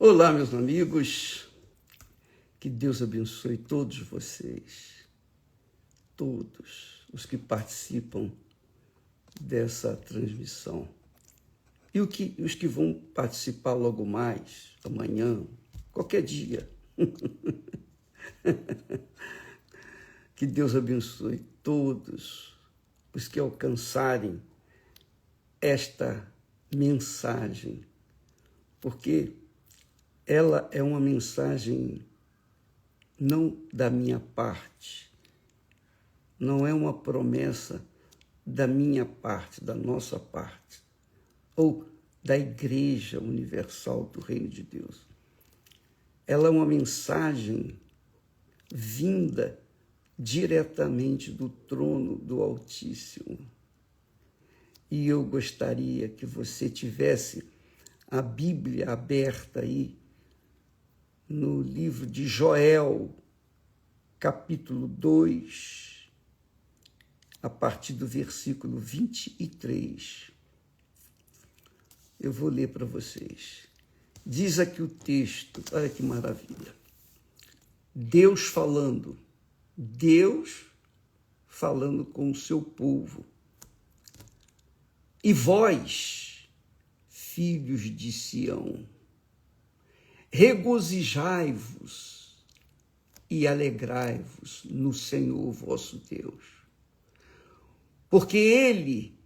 Olá, meus amigos, que Deus abençoe todos vocês, todos os que participam dessa transmissão e os que vão participar logo mais, amanhã, qualquer dia. Que Deus abençoe todos os que alcançarem esta mensagem, porque ela é uma mensagem não da minha parte, não é uma promessa da minha parte, da nossa parte, ou da Igreja Universal do Reino de Deus. Ela é uma mensagem vinda diretamente do trono do Altíssimo. E eu gostaria que você tivesse a Bíblia aberta aí, no livro de Joel, capítulo 2, a partir do versículo 23. Eu vou ler para vocês. Diz aqui o texto, olha que maravilha. Deus falando com o seu povo. E vós, filhos de Sião, regozijai-vos e alegrai-vos no Senhor vosso Deus, porque Ele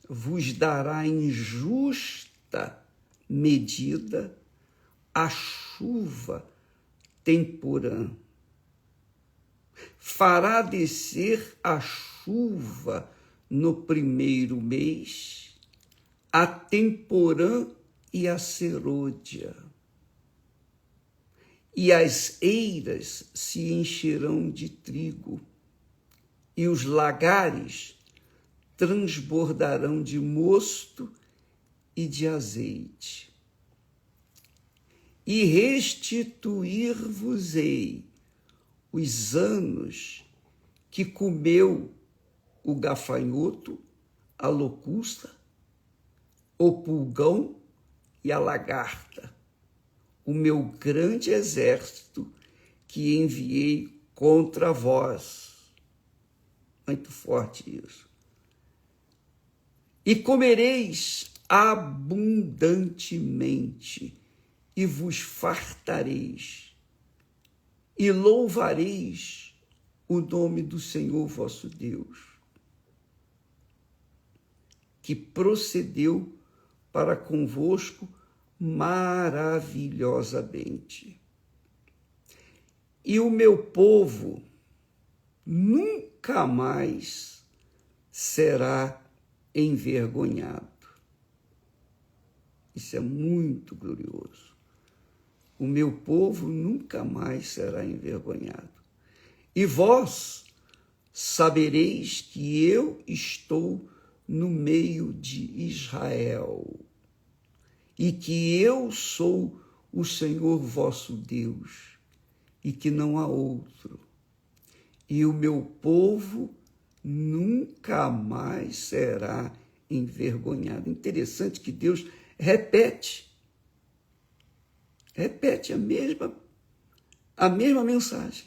vos dará em justa medida a chuva temporã. Fará descer a chuva no primeiro mês, a temporã e a serôdia. E as eiras se encherão de trigo, e os lagares transbordarão de mosto e de azeite. E restituir-vos-ei os anos que comeu o gafanhoto, a locusta, o pulgão e a lagarta, o meu grande exército que enviei contra vós. Muito forte isso. E comereis abundantemente, e vos fartareis, e louvareis o nome do Senhor vosso Deus, que procedeu para convosco maravilhosamente. E o meu povo nunca mais será envergonhado. Isso é muito glorioso. O meu povo nunca mais será envergonhado. E vós sabereis que eu estou no meio de Israel, e que eu sou o Senhor vosso Deus, e que não há outro. E o meu povo nunca mais será envergonhado. Interessante que Deus repete a mesma mensagem.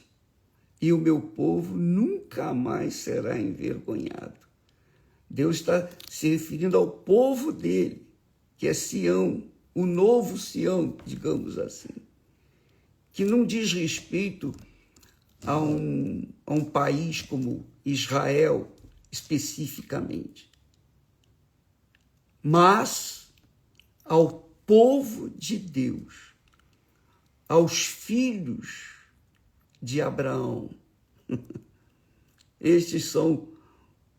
E o meu povo nunca mais será envergonhado. Deus está se referindo ao povo dele, que é Sião, o novo Sião, digamos assim, que não diz respeito a um país como Israel, especificamente, mas ao povo de Deus, aos filhos de Abraão. Estes são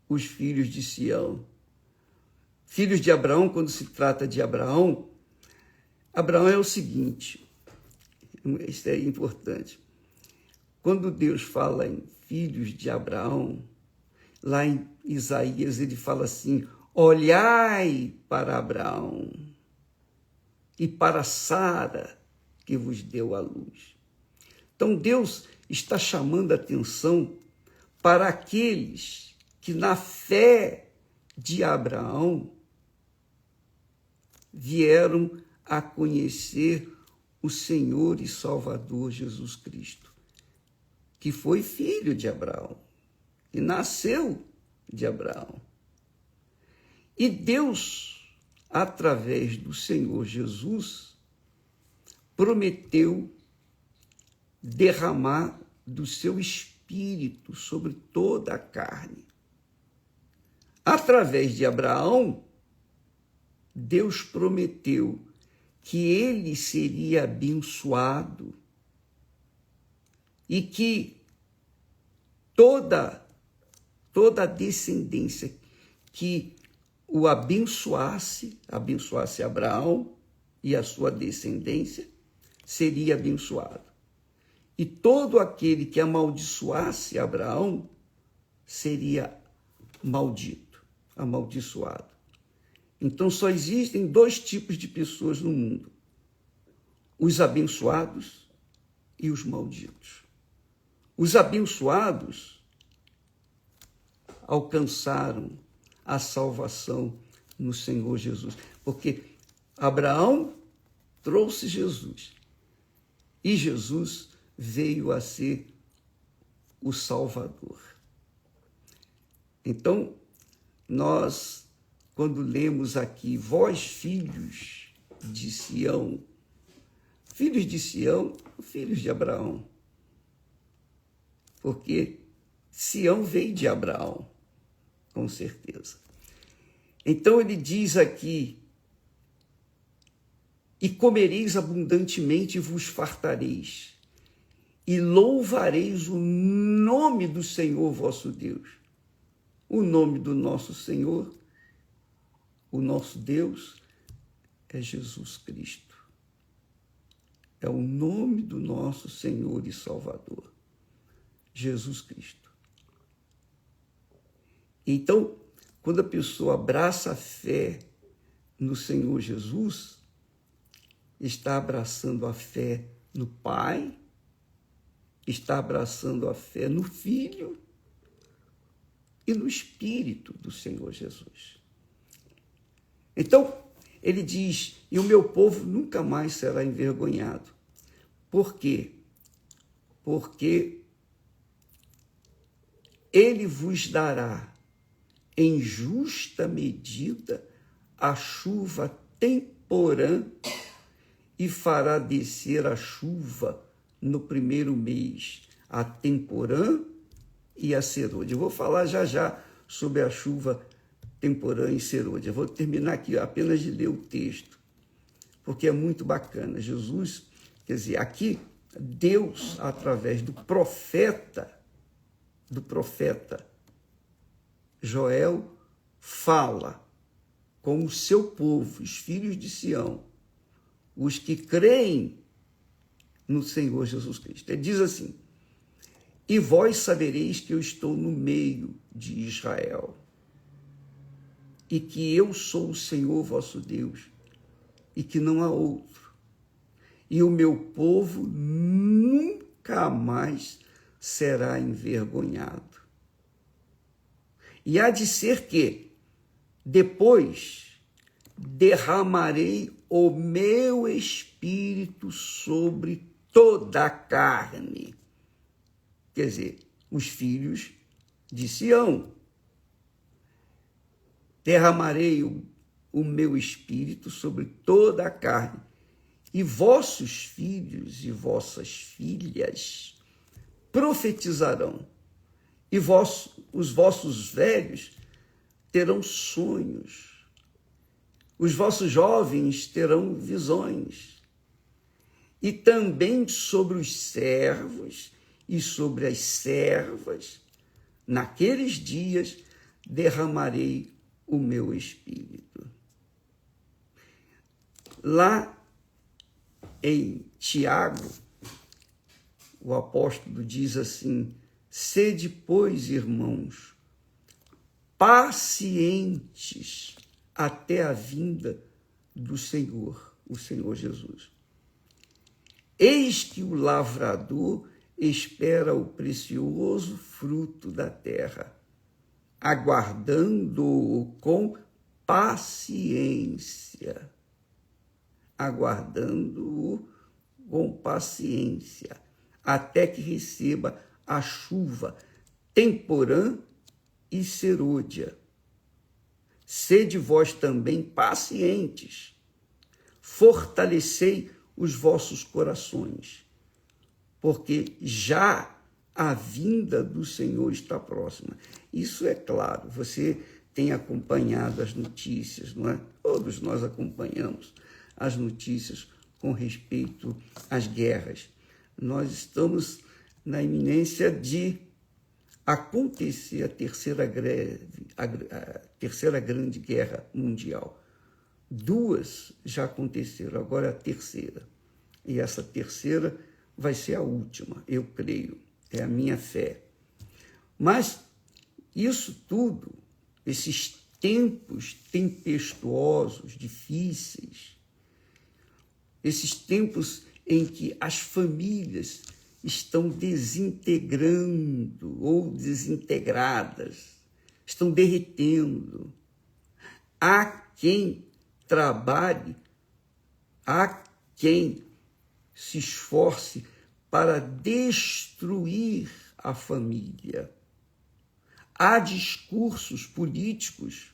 os filhos de Sião. Filhos de Abraão, quando se trata de Abraão, Abraão é o seguinte, isso é importante. Quando Deus fala em filhos de Abraão, lá em Isaías ele fala assim: olhai para Abraão e para Sara, que vos deu a luz. Então Deus está chamando a atenção para aqueles que na fé de Abraão vieram a conhecer o Senhor e Salvador Jesus Cristo, que foi filho de Abraão, que nasceu de Abraão. E Deus, através do Senhor Jesus, prometeu derramar do seu Espírito sobre toda a carne. Através de Abraão, Deus prometeu que ele seria abençoado e que toda a descendência que o abençoasse Abraão e a sua descendência, seria abençoado. E todo aquele que amaldiçoasse Abraão seria maldito, amaldiçoado. Então só existem dois tipos de pessoas no mundo: os abençoados e os malditos. Os abençoados alcançaram a salvação no Senhor Jesus, porque Abraão trouxe Jesus e Jesus veio a ser o Salvador. Então, nós, quando lemos aqui, vós filhos de Sião, filhos de Abraão, porque Sião veio de Abraão, com certeza. Então ele diz aqui: e comereis abundantemente e vos fartareis, e louvareis o nome do Senhor vosso Deus. O nome do nosso Senhor, o nosso Deus, é Jesus Cristo. É o nome do nosso Senhor e Salvador, Jesus Cristo. Então, quando a pessoa abraça a fé no Senhor Jesus, está abraçando a fé no Pai, está abraçando a fé no Filho e no Espírito do Senhor Jesus. Então, ele diz: e o meu povo nunca mais será envergonhado. Por quê? Porque ele vos dará em justa medida a chuva temporã e fará descer a chuva no primeiro mês, a temporã e a serôdia. Eu vou falar já sobre a chuva temporã e serôdia. Eu vou terminar aqui apenas de ler o texto, porque é muito bacana. Jesus, quer dizer, aqui Deus, através do profeta Joel, fala com o seu povo, os filhos de Sião, os que creem no Senhor Jesus Cristo. Ele diz assim: e vós sabereis que eu estou no meio de Israel, e que eu sou o Senhor vosso Deus, e que não há outro. E o meu povo nunca mais será envergonhado. E há de ser que, depois, derramarei o meu espírito sobre toda a carne. Quer dizer, os filhos de Sião. Derramarei o meu espírito sobre toda a carne, e vossos filhos e vossas filhas profetizarão, e os vossos velhos terão sonhos, os vossos jovens terão visões, e também sobre os servos e sobre as servas, naqueles dias derramarei o meu espírito. Lá em Tiago, o apóstolo diz assim: sede, pois, irmãos, pacientes até a vinda do Senhor, o Senhor Jesus. Eis que o lavrador espera o precioso fruto da terra, aguardando-o com paciência. Aguardando-o com paciência, até que receba a chuva temporã e serôdia. Sede vós também pacientes, fortalecei os vossos corações, porque já a vinda do Senhor está próxima. Isso é claro, você tem acompanhado as notícias, não é? Todos nós acompanhamos as notícias com respeito às guerras. Nós estamos na iminência de acontecer a terceira grande guerra mundial. 2 já aconteceram, agora é a terceira. E essa terceira vai ser a última, eu creio, é a minha fé. Mas isso tudo, esses tempos tempestuosos, difíceis, esses tempos em que as famílias estão desintegrando ou desintegradas, estão derretendo. Há quem trabalhe, há quem se esforce para destruir a família. Há discursos políticos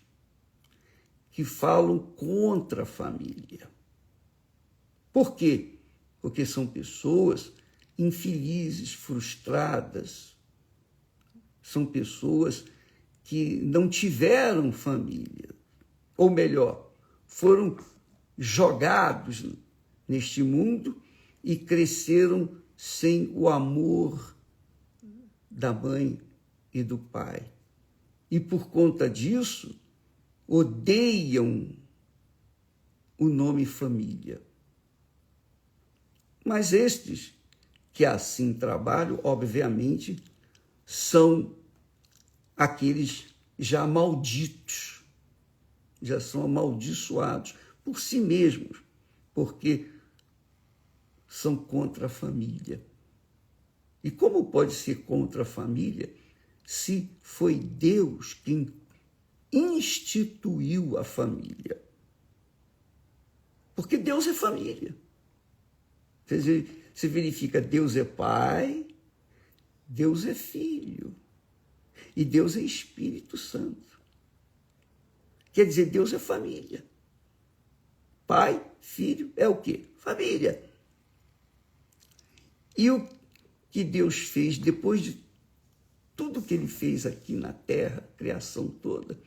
que falam contra a família. Por quê? Porque são pessoas infelizes, frustradas, são pessoas que não tiveram família, ou melhor, foram jogados neste mundo e cresceram sem o amor da mãe e do pai. E por conta disso, odeiam o nome família. Mas estes que assim trabalham, obviamente, são aqueles já malditos, já são amaldiçoados por si mesmos, porque são contra a família. E como pode ser contra a família se foi Deus quem instituiu a família? Porque Deus é família. Você verifica, Deus é Pai, Deus é Filho e Deus é Espírito Santo. Quer dizer, Deus é família. Pai, Filho, é o quê? Família. E o que Deus fez depois de tudo que ele fez aqui na terra, a criação toda,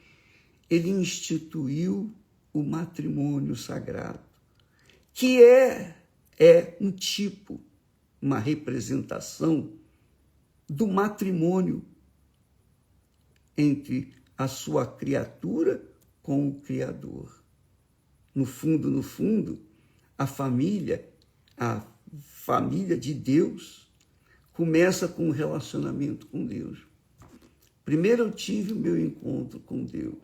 ele instituiu o matrimônio sagrado, que é um tipo, uma representação do matrimônio entre a sua criatura com o Criador. No fundo, a família de Deus começa com um relacionamento com Deus. Primeiro eu tive o meu encontro com Deus,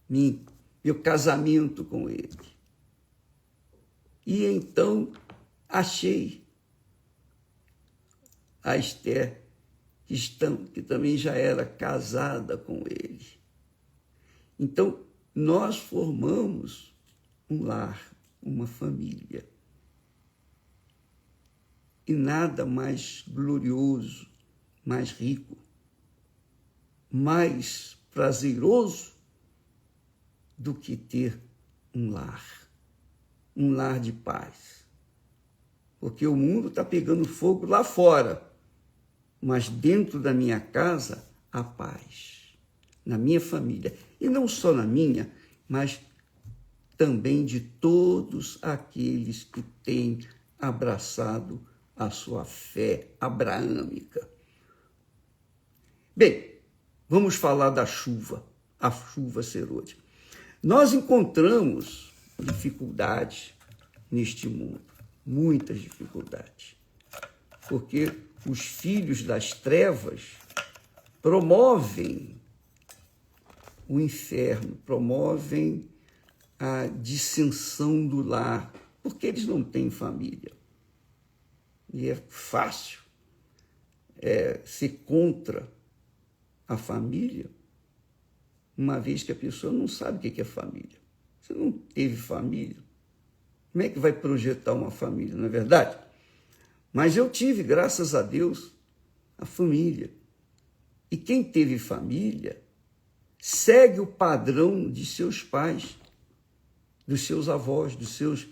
meu casamento com Ele. E então achei a Esther, que também já era casada com ele. Então, nós formamos um lar, uma família. E nada mais glorioso, mais rico, mais prazeroso do que ter um lar de paz. Porque o mundo está pegando fogo lá fora, mas dentro da minha casa há paz, na minha família. E não só na minha, mas também de todos aqueles que têm abraçado a sua fé abraâmica. Bem, vamos falar da chuva, a chuva serôdia. Nós encontramos dificuldades neste mundo, muitas dificuldades, porque os filhos das trevas promovem o inferno, promovem a dissensão do lar, porque eles não têm família. E é fácil ser contra a família, uma vez que a pessoa não sabe o que é família. Você não teve família, Como é que vai projetar uma família, não é verdade? Mas eu tive, graças a Deus, a família. E quem teve família segue o padrão de seus pais, dos seus avós, dos seus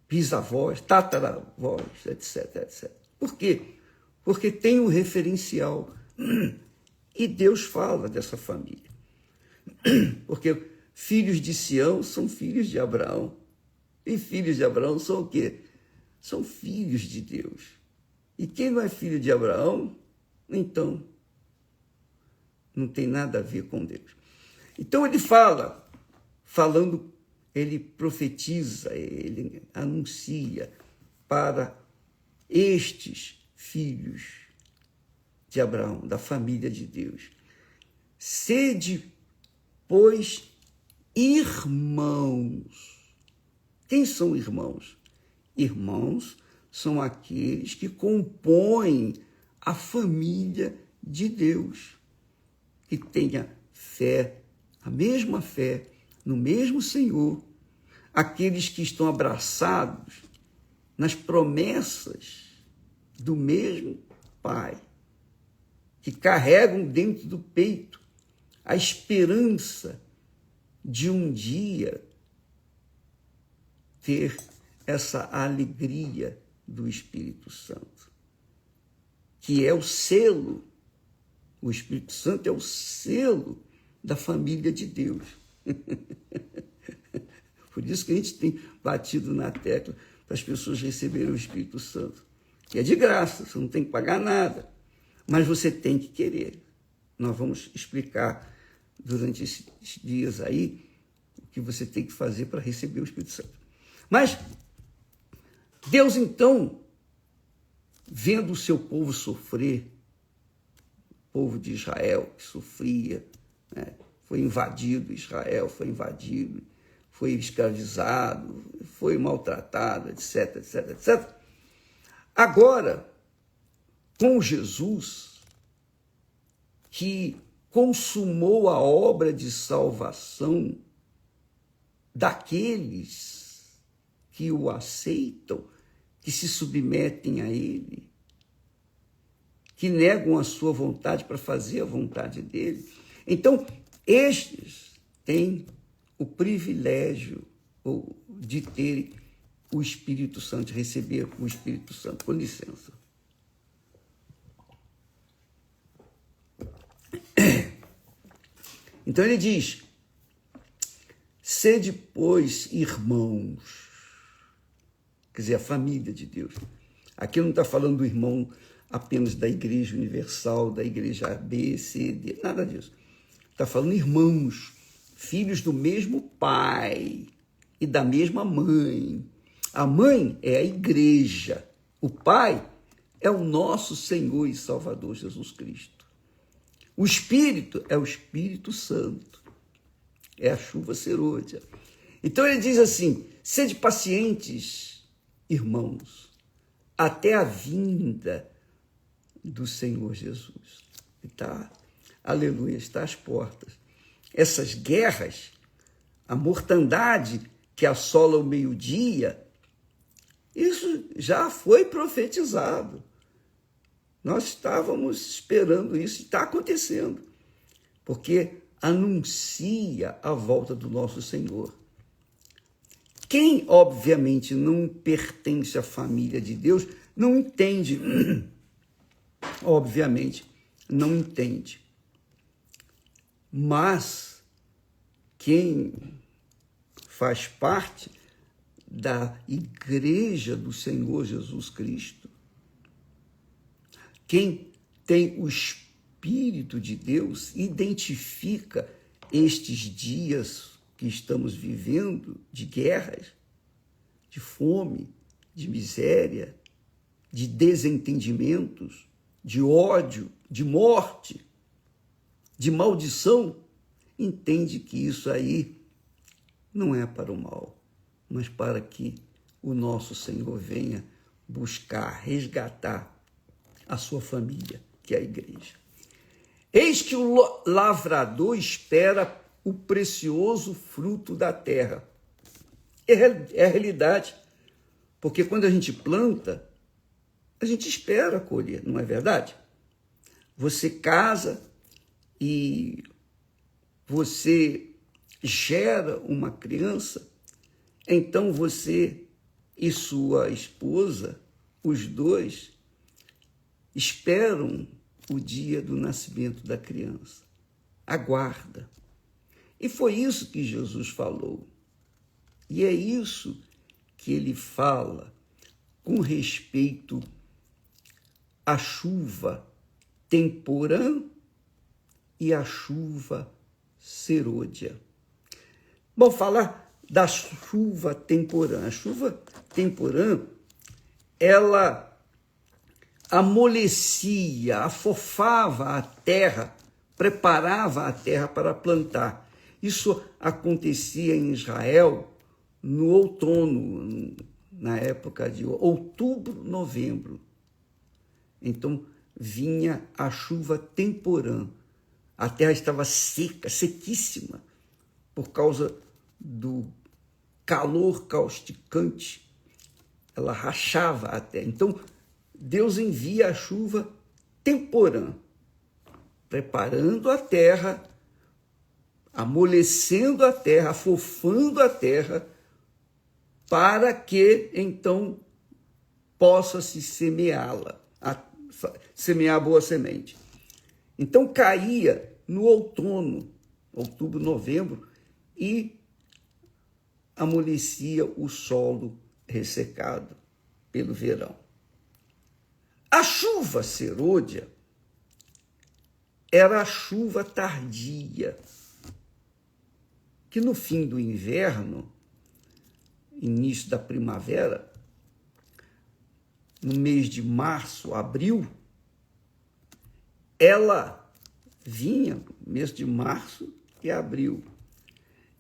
bisavós, tataravós, etc, etc. Por quê? Porque tem um referencial. E Deus fala dessa família. Porque filhos de Sião são filhos de Abraão. E filhos de Abraão são o quê? São filhos de Deus. E quem não é filho de Abraão, então, não tem nada a ver com Deus. Então ele ele profetiza, ele anuncia para estes filhos de Abraão, da família de Deus. Sede, pois, irmãos. Quem são irmãos? Irmãos são aqueles que compõem a família de Deus, que tenha fé, a mesma fé, no mesmo Senhor, aqueles que estão abraçados nas promessas do mesmo Pai, que carregam dentro do peito a esperança de um dia ter essa alegria do Espírito Santo, que é o selo. O Espírito Santo é o selo da família de Deus. Por isso que a gente tem batido na tecla para as pessoas receberem o Espírito Santo, que é de graça, você não tem que pagar nada, mas você tem que querer. Nós vamos explicar durante esses dias aí o que você tem que fazer para receber o Espírito Santo. Mas Deus, então, vendo o seu povo sofrer, o povo de Israel que sofria, né? Foi invadido, Israel foi invadido, foi escravizado, foi maltratado, etc, etc, etc. Agora, com Jesus, que consumou a obra de salvação daqueles que o aceitam, que se submetem a ele, que negam a sua vontade para fazer a vontade dele. Então, estes têm o privilégio de terem o Espírito Santo, de receber o Espírito Santo. Com licença. Então ele diz, sede, pois, irmãos. Quer dizer, a família de Deus. Aqui não está falando do irmão apenas da Igreja Universal, da Igreja B, C, D, nada disso. Está falando irmãos, filhos do mesmo pai e da mesma mãe. A mãe é a igreja, o pai é o nosso Senhor e Salvador Jesus Cristo. O Espírito é o Espírito Santo, é a chuva serôdia. Então ele diz assim, sede pacientes, irmãos, até a vinda do Senhor Jesus. Tá? Aleluia, está às portas. Essas guerras, a mortandade que assola o meio-dia, isso já foi profetizado. Nós estávamos esperando isso, está acontecendo, porque anuncia a volta do nosso Senhor. Quem, obviamente, não pertence à família de Deus, não entende. Obviamente, não entende. Mas quem faz parte da igreja do Senhor Jesus Cristo, quem tem o Espírito de Deus, identifica estes dias que estamos vivendo de guerras, de fome, de miséria, de desentendimentos, de ódio, de morte, de maldição, entende que isso aí não é para o mal, mas para que o nosso Senhor venha buscar, resgatar a sua família, que é a igreja. Eis que o lavrador espera o precioso fruto da terra. É a realidade. Porque quando a gente planta, a gente espera colher, não é verdade? Você casa e você gera uma criança, então você e sua esposa, os dois, esperam o dia do nascimento da criança. Aguarda. E foi isso que Jesus falou. E é isso que ele fala com respeito à chuva temporã e à chuva serôdia. Bom, falar da chuva temporã. A chuva temporã, ela amolecia, afofava a terra, preparava a terra para plantar. Isso acontecia em Israel no outono, na época de outubro, novembro. Então, vinha a chuva temporã. A terra estava seca, sequíssima, por causa do calor causticante. Ela rachava a terra. Então, Deus envia a chuva temporã, preparando a terra, amolecendo a terra, afofando a terra, para que, então, possa-se semeá-la, semear a boa semente. Então, caía no outono, outubro, novembro, e amolecia o solo ressecado pelo verão. A chuva serôdia era a chuva tardia, que no fim do inverno, início da primavera, no mês de março, abril, ela vinha, mês de março e abril,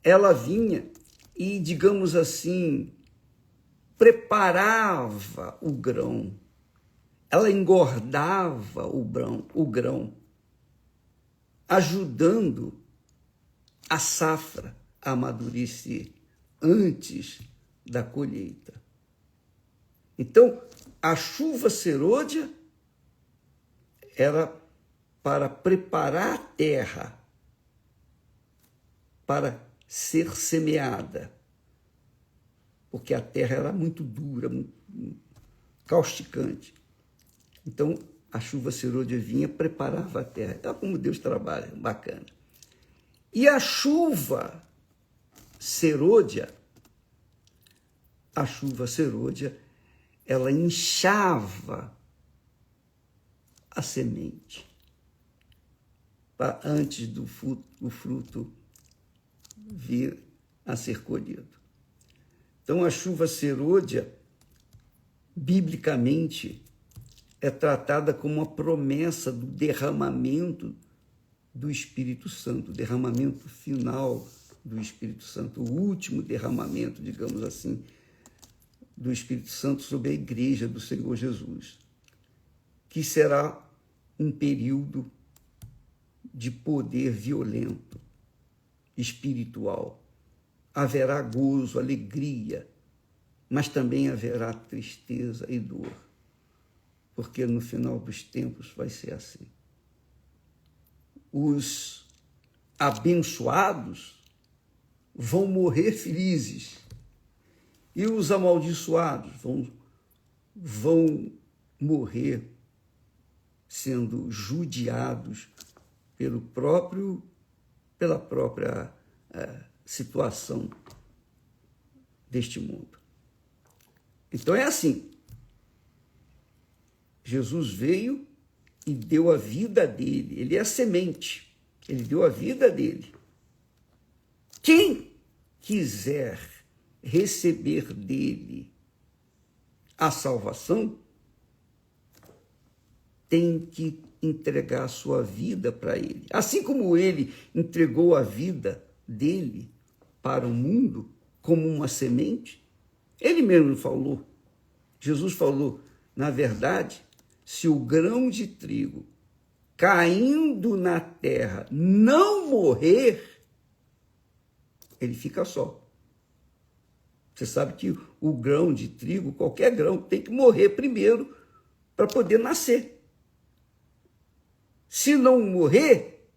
ela vinha e, digamos assim, preparava o grão, ela engordava o grão, ajudando a safra a amadurecer antes da colheita. Então, a chuva serôdia era para preparar a terra para ser semeada, porque a terra era muito dura, muito causticante. Então, a chuva serôdia vinha, preparava a terra. É como Deus trabalha, bacana. E a chuva serôdia, ela inchava a semente antes do fruto vir a ser colhido. Então, a chuva serôdia, biblicamente, é tratada como uma promessa do derramamento do Espírito Santo, o derramamento final do Espírito Santo, o último derramamento, digamos assim, do Espírito Santo sobre a igreja do Senhor Jesus, que será um período de poder violento, espiritual. Haverá gozo, alegria, mas também haverá tristeza e dor, porque no final dos tempos vai ser assim. Os abençoados vão morrer felizes e os amaldiçoados vão morrer sendo judiados pela própria situação deste mundo. Então é assim. Jesus veio e deu a vida dele. Ele é a semente. Ele deu a vida dele. Quem quiser receber dele a salvação, tem que entregar a sua vida para ele. Assim como ele entregou a vida dele para o mundo como uma semente, ele mesmo falou, Jesus falou, na verdade, se o grão de trigo caindo na terra não morrer, ele fica só. Você sabe que o grão de trigo, qualquer grão, tem que morrer primeiro para poder nascer. Se não morrer,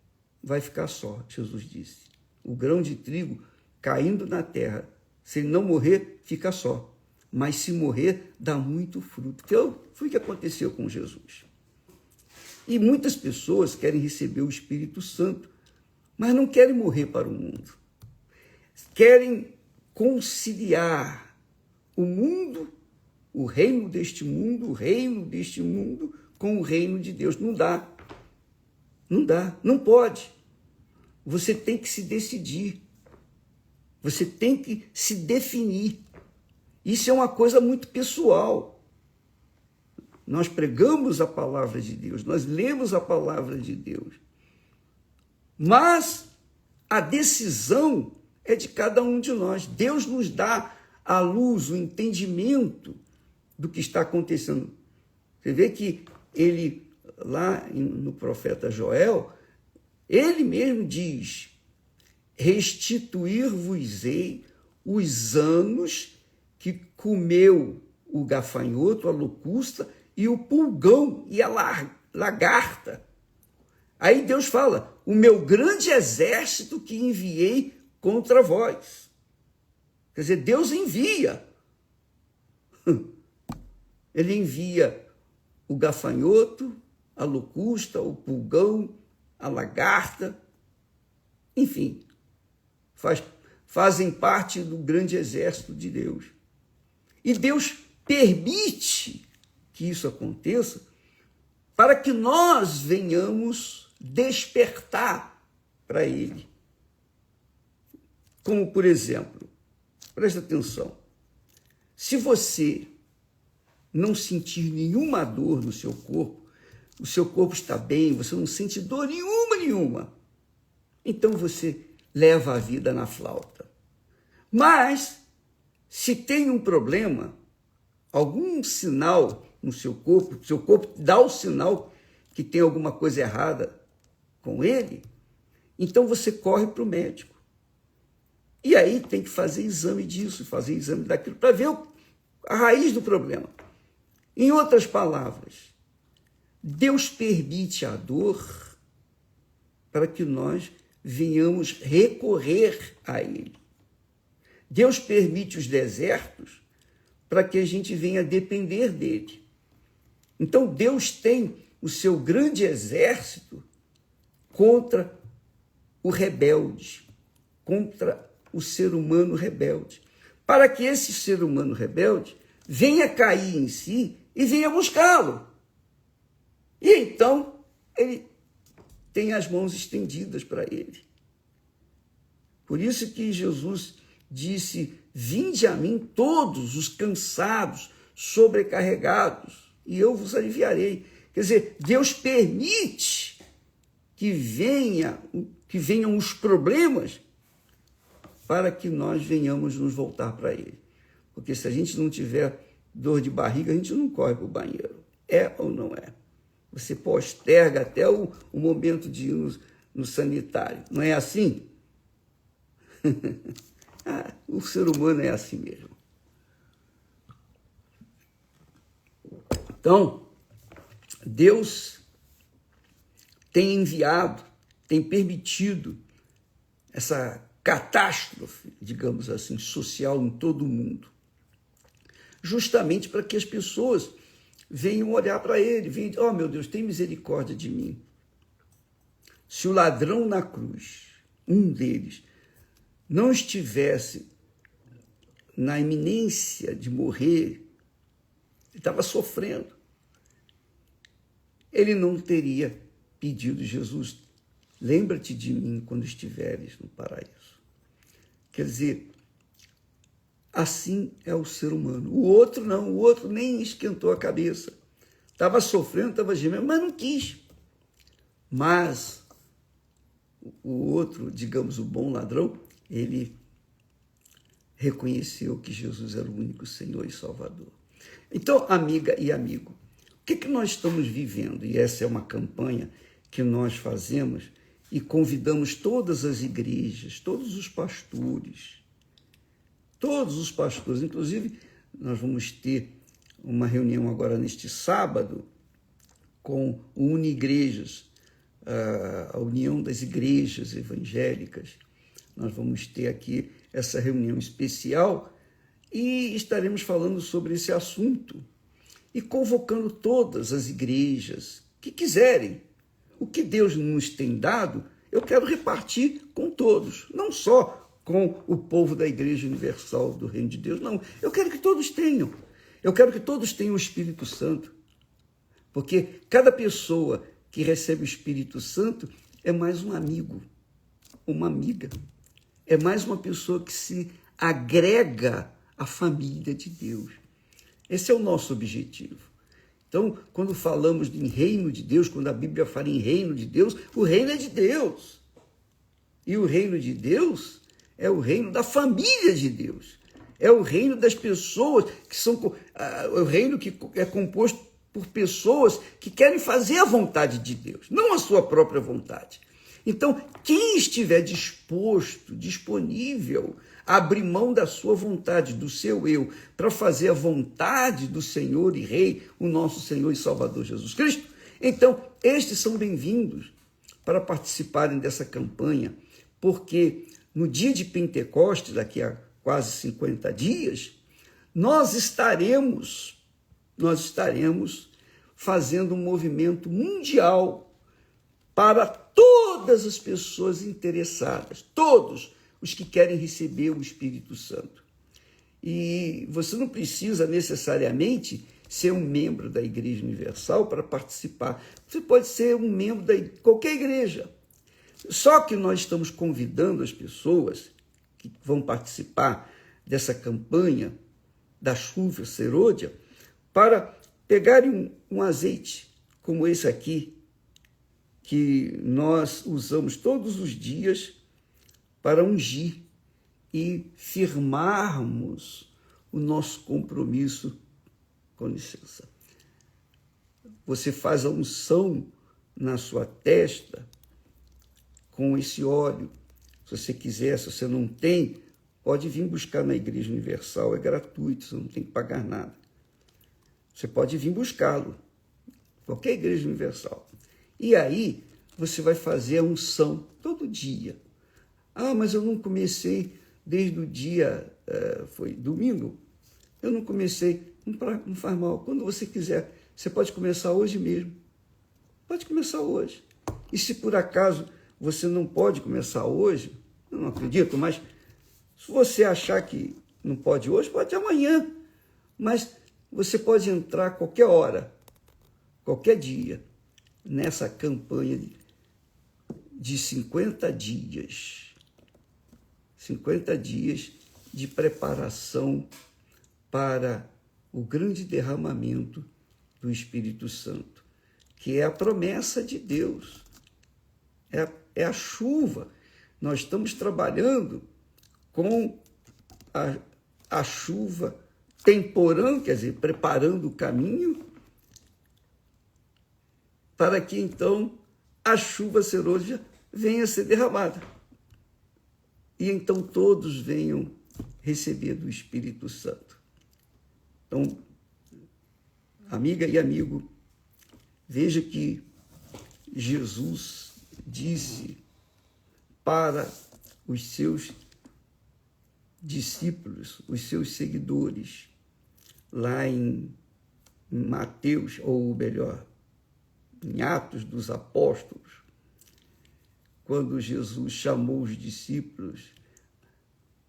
vai ficar só, Jesus disse. O grão de trigo caindo na terra, se ele não morrer, fica só. Mas se morrer, dá muito fruto. Que foi o que aconteceu com Jesus. E muitas pessoas querem receber o Espírito Santo, mas não querem morrer para o mundo. Querem conciliar o mundo, o reino deste mundo, com o reino de Deus. Não dá. Não dá, não pode. Você tem que se decidir. Você tem que se definir. Isso é uma coisa muito pessoal. Nós pregamos a palavra de Deus, nós lemos a palavra de Deus. Mas a decisão é de cada um de nós. Deus nos dá a luz, o entendimento do que está acontecendo. Você vê que ele, lá no profeta Joel, ele mesmo diz: restituir-vos-ei os anos que comeu o gafanhoto, a locusta, e o pulgão e a lagarta. Aí Deus fala: o meu grande exército que enviei contra vós. Quer dizer, Deus envia. Ele envia o gafanhoto, a locusta, o pulgão, a lagarta, enfim, fazem parte do grande exército de Deus. E Deus permite que isso aconteça para que nós venhamos despertar para Ele. Como, por exemplo, presta atenção, se você não sentir nenhuma dor no seu corpo, o seu corpo está bem, você não sente dor nenhuma, então você leva a vida na flauta. Mas, se tem um problema, algum sinal no seu corpo dá o sinal que tem alguma coisa errada com ele, então você corre para o médico. E aí tem que fazer exame disso, fazer exame daquilo, para ver a raiz do problema. Em outras palavras, Deus permite a dor para que nós venhamos recorrer a Ele. Deus permite os desertos para que a gente venha depender dele. Então Deus tem o seu grande exército contra o rebelde, contra o ser humano rebelde, para que esse ser humano rebelde venha cair em si e venha buscá-lo. E então ele tem as mãos estendidas para ele. Por isso que Jesus disse: vinde a mim todos os cansados, sobrecarregados, e eu vos aliviarei. Quer dizer, Deus permite que venham os problemas para que nós venhamos nos voltar para Ele. Porque se a gente não tiver dor de barriga, a gente não corre para o banheiro. É ou não é? Você posterga até o momento de ir no sanitário. Não é assim? O ser humano é assim mesmo. Então, Deus tem enviado, tem permitido essa catástrofe, digamos assim, social em todo o mundo, justamente para que as pessoas venham olhar para ele, venham, oh meu Deus, tem misericórdia de mim. Se o ladrão na cruz, um deles, não estivesse na iminência de morrer, ele estava sofrendo, ele não teria pedido: Jesus, lembra-te de mim quando estiveres no paraíso. Quer dizer, assim é o ser humano. O outro não, o outro nem esquentou a cabeça. Estava sofrendo, estava gemendo, mas não quis. Mas o outro, digamos, o bom ladrão, ele reconheceu que Jesus era o único Senhor e Salvador. Então, amiga e amigo, o que nós estamos vivendo? E essa é uma campanha que nós fazemos e convidamos todas as igrejas, todos os pastores, todos os pastores, inclusive nós vamos ter uma reunião agora neste sábado com o Unigrejas, a União das Igrejas Evangélicas. Nós vamos ter aqui essa reunião especial e estaremos falando sobre esse assunto e convocando todas as igrejas que quiserem. O que Deus nos tem dado, eu quero repartir com todos, não só com o povo da Igreja Universal do Reino de Deus, não. Eu quero que todos tenham. Eu quero que todos tenham o Espírito Santo. Porque cada pessoa que recebe o Espírito Santo é mais um amigo, uma amiga. É mais uma pessoa que se agrega à família de Deus. Esse é o nosso objetivo. Então, quando falamos em reino de Deus, quando a Bíblia fala em reino de Deus, o reino é de Deus. E o reino de Deus é o reino da família de Deus. É o reino das pessoas que são... o reino que é composto por pessoas que querem fazer a vontade de Deus, não a sua própria vontade. Então, quem estiver disposto, disponível a abrir mão da sua vontade, do seu eu, para fazer a vontade do Senhor e Rei, o nosso Senhor e Salvador Jesus Cristo, então, estes são bem-vindos para participarem dessa campanha, porque no dia de Pentecostes, daqui a quase 50 dias, nós estaremos fazendo um movimento mundial para todas as pessoas interessadas, todos os que querem receber o Espírito Santo. E você não precisa necessariamente ser um membro da Igreja Universal para participar. Você pode ser um membro de qualquer igreja. Só que nós estamos convidando as pessoas que vão participar dessa campanha da chuva serôdia para pegarem um azeite como esse aqui, que nós usamos todos os dias para ungir e firmarmos o nosso compromisso. Com licença. Você faz a unção na sua testa com esse óleo. Se você quiser, se você não tem, pode vir buscar na Igreja Universal, é gratuito, você não tem que pagar nada. Você pode vir buscá-lo, qualquer Igreja Universal. E aí, você vai fazer a unção todo dia. Ah, mas eu não comecei desde o dia, foi domingo, eu não comecei, não faz mal. Quando você quiser, você pode começar hoje mesmo. Pode começar hoje. E se por acaso você não pode começar hoje, eu não acredito, mas se você achar que não pode hoje, pode amanhã. Mas você pode entrar qualquer hora, qualquer dia, nessa campanha de 50 dias. 50 dias de preparação para o grande derramamento do Espírito Santo, que é a promessa de Deus, é a chuva. Nós estamos trabalhando com a chuva temporã, quer dizer, preparando o caminho para que então a chuva serôdia venha a ser derramada. E então todos venham receber do Espírito Santo. Então, amiga e amigo, veja que Jesus disse para os seus discípulos, os seus seguidores, lá em Mateus, ou melhor, em Atos dos Apóstolos, quando Jesus chamou os discípulos,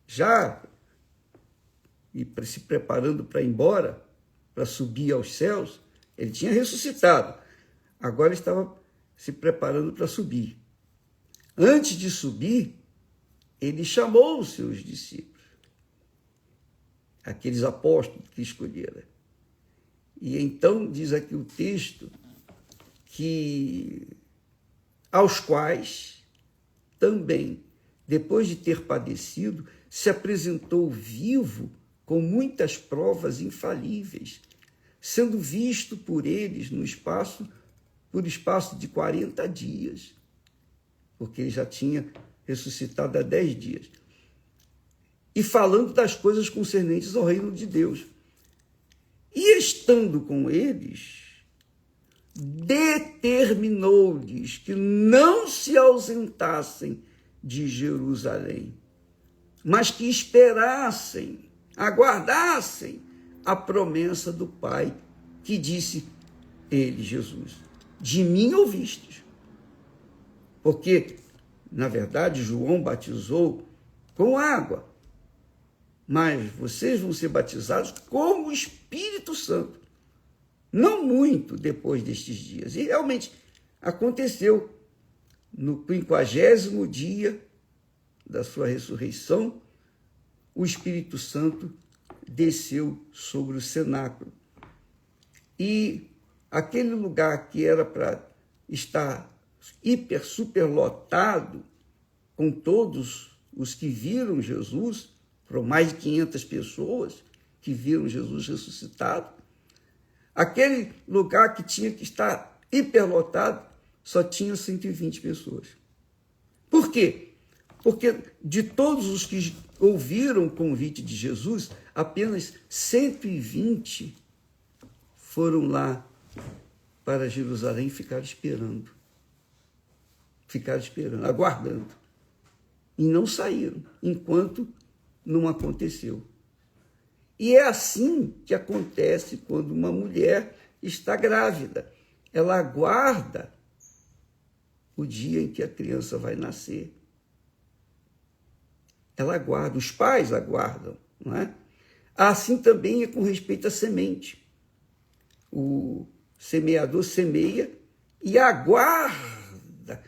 já e se preparando para ir embora, para subir aos céus, ele tinha ressuscitado, agora estava se preparando para subir. Antes de subir, ele chamou os seus discípulos, aqueles apóstolos que escolheram. E então diz aqui o texto que aos quais também, depois de ter padecido, se apresentou vivo com muitas provas infalíveis, sendo visto por eles por espaço de 40 dias, porque ele já tinha ressuscitado há 10 dias. e falando das coisas concernentes ao reino de Deus. E estando com eles, determinou-lhes que não se ausentassem de Jerusalém, mas que esperassem, aguardassem a promessa do Pai, que disse ele, Jesus: de mim ouvistes. Porque, na verdade, João batizou com água, mas vocês vão ser batizados com o Espírito Santo, não muito depois destes dias. E realmente aconteceu. No 50º dia da sua ressurreição, o Espírito Santo desceu sobre o cenáculo. E aquele lugar que era para estar super lotado, com todos os que viram Jesus, foram mais de 500 pessoas que viram Jesus ressuscitado, aquele lugar que tinha que estar hiperlotado, só tinha 120 pessoas. Por quê? Porque de todos os que ouviram o convite de Jesus, apenas 120 foram lá para Jerusalém e ficaram esperando, aguardando. E não saíram, enquanto não aconteceu. E é assim que acontece quando uma mulher está grávida. Ela aguarda o dia em que a criança vai nascer. Ela aguarda, os pais aguardam, não é? Assim também é com respeito à semente. O semeador semeia e aguarda,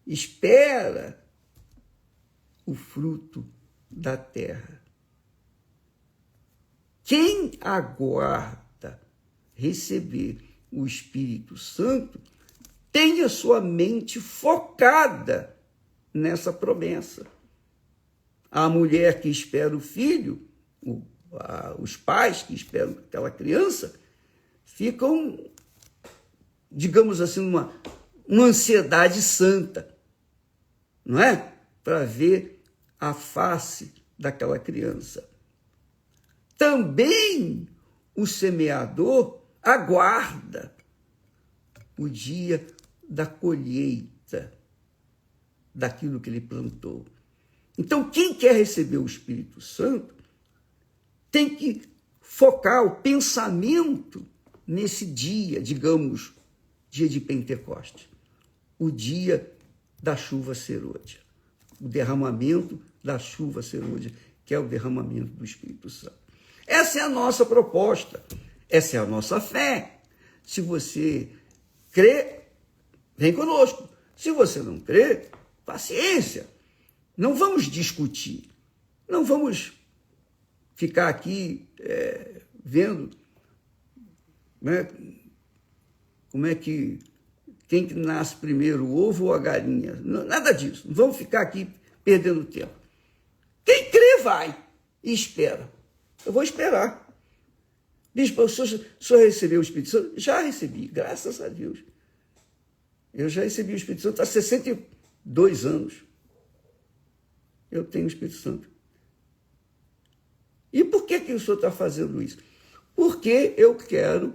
espera o fruto da terra. Quem aguarda receber o Espírito Santo tem a sua mente focada nessa promessa. A mulher que espera o filho, os pais que esperam aquela criança, ficam, digamos assim, uma ansiedade santa, não é? Para ver a face daquela criança. Também o semeador aguarda o dia da colheita daquilo que ele plantou. Então, quem quer receber o Espírito Santo tem que focar o pensamento nesse dia, digamos, dia de Pentecostes, o dia da chuva serôdia, o derramamento da chuva serôdia, que é o derramamento do Espírito Santo. Essa é a nossa proposta, essa é a nossa fé. Se você crê, vem conosco. Se você não crê, paciência. Não vamos discutir, não vamos ficar aqui vendo, né, como é que quem que nasce primeiro, o ovo ou a galinha. Não, nada disso, não vamos ficar aqui perdendo tempo. Quem crê vai e espera. Eu vou esperar. Bispo, o senhor recebeu o Espírito Santo? Já recebi, graças a Deus. Eu já recebi o Espírito Santo há 62 anos. Eu tenho o Espírito Santo. E por que o senhor está fazendo isso? Porque eu quero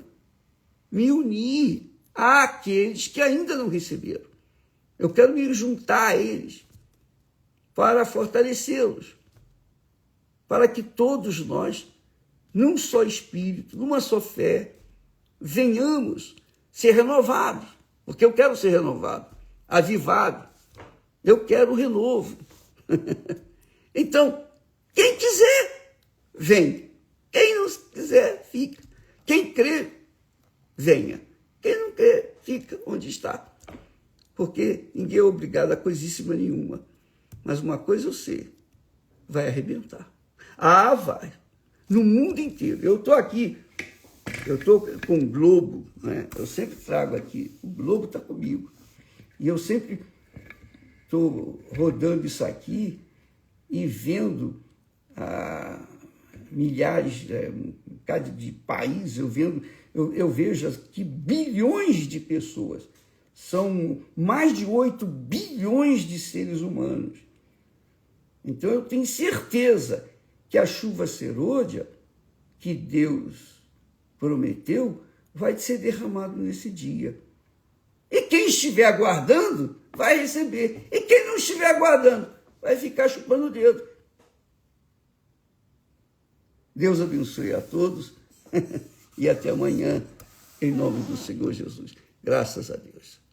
me unir àqueles que ainda não receberam. Eu quero me juntar a eles para fortalecê-los, para que todos nós, num só espírito, numa só fé, venhamos ser renovados, porque eu quero ser renovado, avivado. Eu quero o renovo. Então, quem quiser, vem. Quem não quiser, fica. Quem crê, venha. Quem não crê, fica onde está. Porque ninguém é obrigado a coisíssima nenhuma. Mas uma coisa eu sei, vai arrebentar. Ah, vai. No mundo inteiro. Eu estou aqui, eu estou com o Globo, né? Eu sempre trago aqui, o Globo está comigo. E eu sempre estou rodando isso aqui e vendo milhares de países, eu vejo que bilhões de pessoas, são mais de 8 bilhões de seres humanos. Então eu tenho certeza que a chuva serôdia que Deus prometeu vai ser derramado nesse dia. E quem estiver aguardando vai receber. E quem não estiver aguardando vai ficar chupando o dedo. Deus abençoe a todos e até amanhã, em nome do Senhor Jesus. Graças a Deus.